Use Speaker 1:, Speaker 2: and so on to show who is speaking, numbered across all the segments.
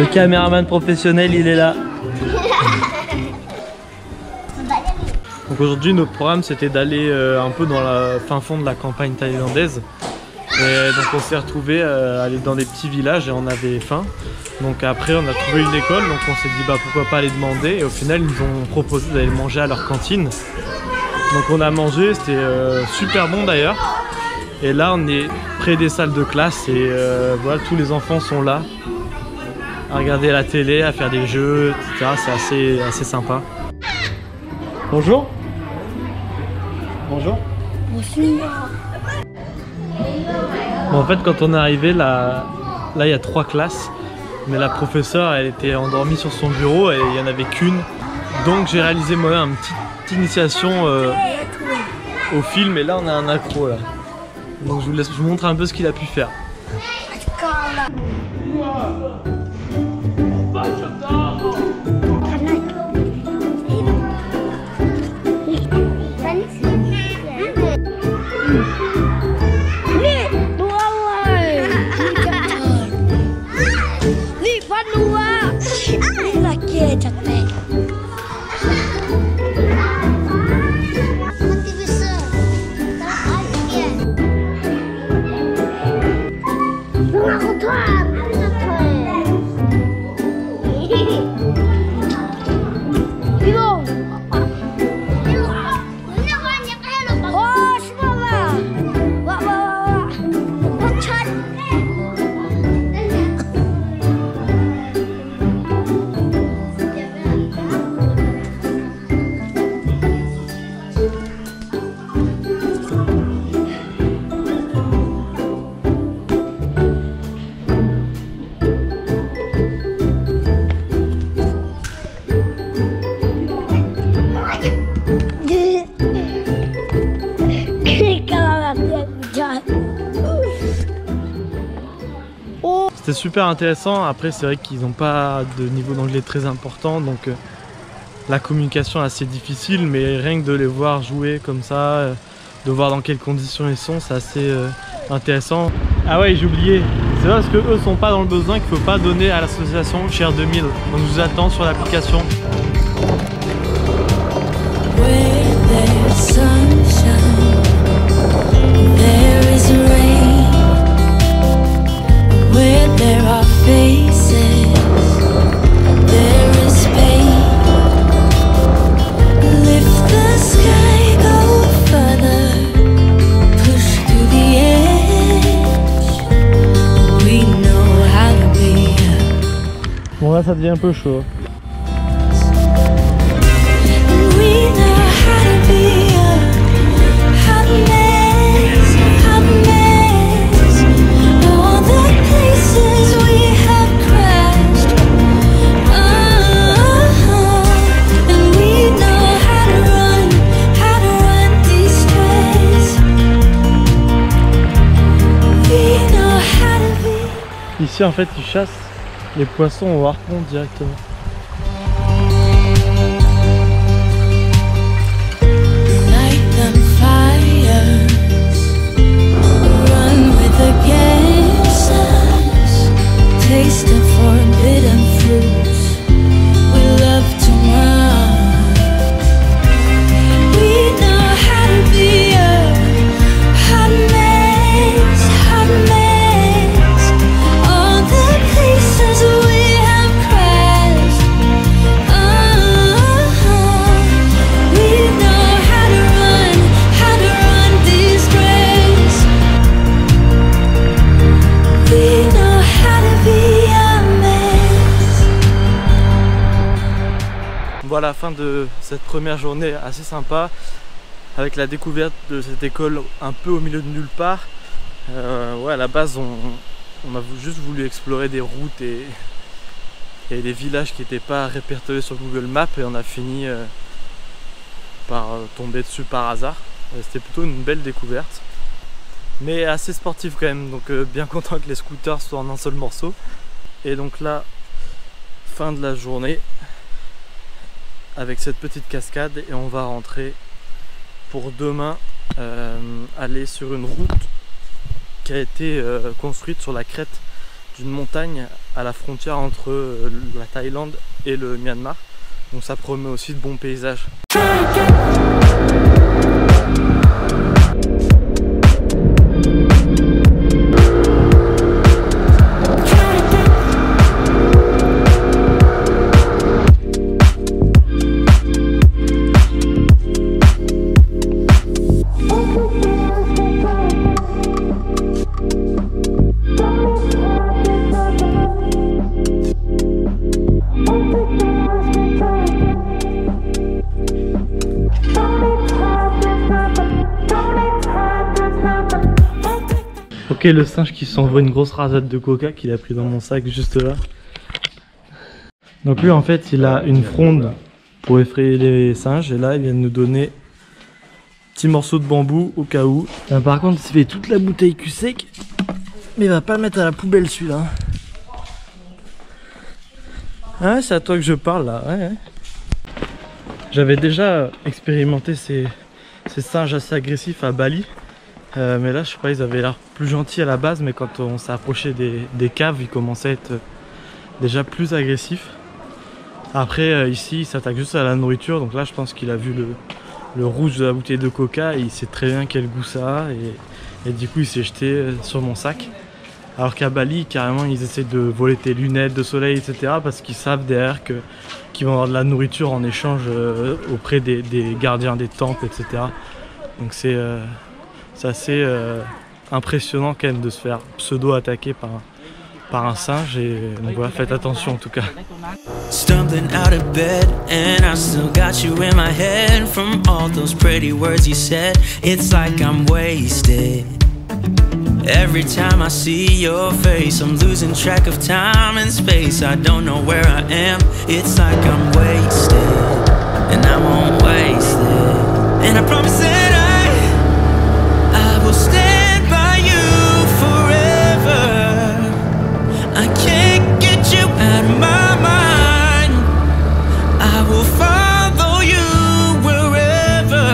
Speaker 1: Le caméraman professionnel, il est là. Donc aujourd'hui notre programme c'était d'aller un peu dans la fin fond de la campagne thaïlandaise. Et donc on s'est retrouvé aller dans des petits villages et on avait faim. Donc après on a trouvé une école, donc on s'est dit bah pourquoi pas aller demander. Et au final ils nous ont proposé d'aller manger à leur cantine. Donc on a mangé, c'était super bon d'ailleurs. Et là on est près des salles de classe et voilà, tous les enfants sont là à regarder la télé, à faire des jeux, etc. C'est assez sympa. Bonjour. Bonjour.
Speaker 2: Bonjour.
Speaker 1: Bon, en fait quand on est arrivé là il y a 3 classes. Mais la professeure elle était endormie sur son bureau et il n'y en avait qu'une. Donc j'ai réalisé moi-même une petite initiation au film et là on a un accro là. Donc je vous montre un peu ce qu'il a pu faire. C'était super intéressant. Après c'est vrai qu'ils n'ont pas de niveau d'anglais très important, donc la communication est assez difficile, mais rien que de les voir jouer comme ça, de voir dans quelles conditions ils sont, c'est assez intéressant. Ah ouais, j'ai oublié, c'est pas parce que eux sont pas dans le besoin qu'il faut pas donner à l'association Share 2000. Donc je vous attends sur l'application.
Speaker 3: There are faces, there is pain. Lift the sky, go further, push to the edge. We know how to be.
Speaker 1: Bon là ça devient un peu chaud.
Speaker 3: We know how to be a hot mess, hot mess. All the places we have crashed. And we know how to run distress. We know how to be.
Speaker 1: Ici en fait ils chassent les poissons au harpon directement.
Speaker 3: Light them fires, run with the gases, taste of forbidden fruits. We love to run. We know how to be a hot mess, hot mess. All the places we have crashed. We know how to run disgrace. We know how to be a mess.
Speaker 1: Voilà la fin de cette première journée assez sympa avec la découverte de cette école un peu au milieu de nulle part. Ouais, à la base on a juste voulu explorer des routes et des villages qui n'étaient pas répertoriés sur Google Maps et on a fini par tomber dessus par hasard. C'était plutôt une belle découverte mais assez sportive quand même, donc bien content que les scooters soient en un seul morceau. Et donc là, fin de la journée avec cette petite cascade et on va rentrer pour demain aller sur une route qui a été construite sur la crête d'une montagne à la frontière entre la Thaïlande et le Myanmar. Donc ça promet aussi de bons paysages. Ok, le singe qui s'envoie une grosse rasade de coca qu'il a pris dans mon sac juste là. Donc lui en fait il a une fronde pour effrayer les singes et là il vient de nous donner un petit morceau de bambou au cas où. Par contre il se fait toute la bouteille cul sec, mais il va pas le mettre à la poubelle celui-là. Ah c'est à toi que je parle là, ouais. J'avais déjà expérimenté ces singes assez agressifs à Bali. Mais là je sais pas, ils avaient l'air plus gentils à la base, mais quand on s'est approché des caves, ils commençaient à être déjà plus agressifs. Après ici il s'attaque juste à la nourriture, donc là je pense qu'il a vu le rouge de la bouteille de coca et il sait très bien quel goût ça a et du coup il s'est jeté sur mon sac. Alors qu'à Bali carrément ils essaient de voler tes lunettes de soleil etc. parce qu'ils savent derrière qu'ils vont avoir de la nourriture en échange auprès des gardiens des temples etc. Donc c'est assez impressionnant quand même de se faire pseudo-attaquer par un singe et donc voilà, faites attention en tout cas.
Speaker 2: Stumbling out of bed and I still got you in my head from all those pretty words you said. It's like I'm wasted. Every time I see your face I'm losing track of time and space. I don't know where I am. It's like I'm wasted and I won't waste it. And I promise that I will stand by you forever. I can't get you out of my mind. I will follow you wherever,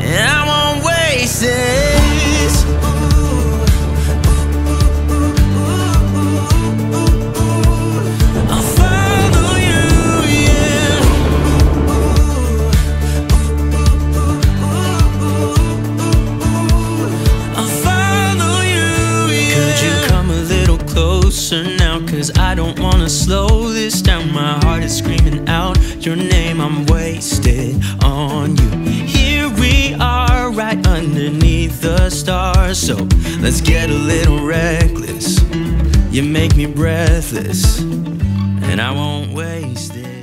Speaker 2: and I won't waste this. I'll follow you, yeah. I'll follow you, yeah. Could you come a little closer now? Cause I don't wanna slow this down. My heart is screaming out your name. I'm wasted on you. Here we are right underneath the stars. So let's get a little reckless. You make me breathless, and I won't waste it.